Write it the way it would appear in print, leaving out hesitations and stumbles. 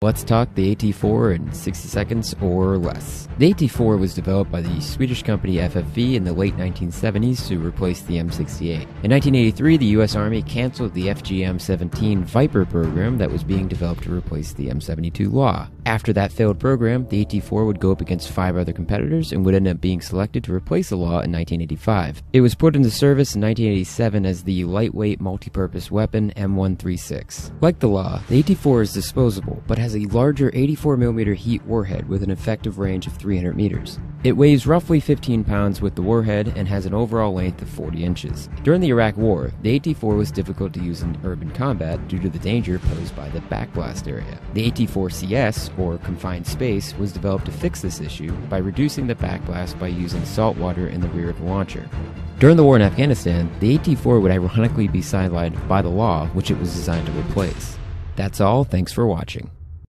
Let's talk the AT4 in 60 seconds or less. The AT4 was developed by the Swedish company FFV in the late 1970s to replace the M68. In 1983, the US Army canceled the FGM-17 Viper program that was being developed to replace the M72 Law. After that failed program, the AT4 would go up against 5 other competitors and would end up being selected to replace the Law in 1985. It was put into service in 1987 as the lightweight multi-purpose weapon M136. Like the Law, the AT4 is disposable, but has a larger 84mm heat warhead with an effective range of 300 meters. It weighs roughly 15 pounds with the warhead and has an overall length of 40 inches. During the Iraq War, the AT4 was difficult to use in urban combat due to the danger posed by the backblast area. The AT4CS, or confined space, was developed to fix this issue by reducing the backblast by using salt water in the rear of the launcher. During the war in Afghanistan, the AT4 would ironically be sidelined by the Law, which it was designed to replace. That's all, thanks for watching.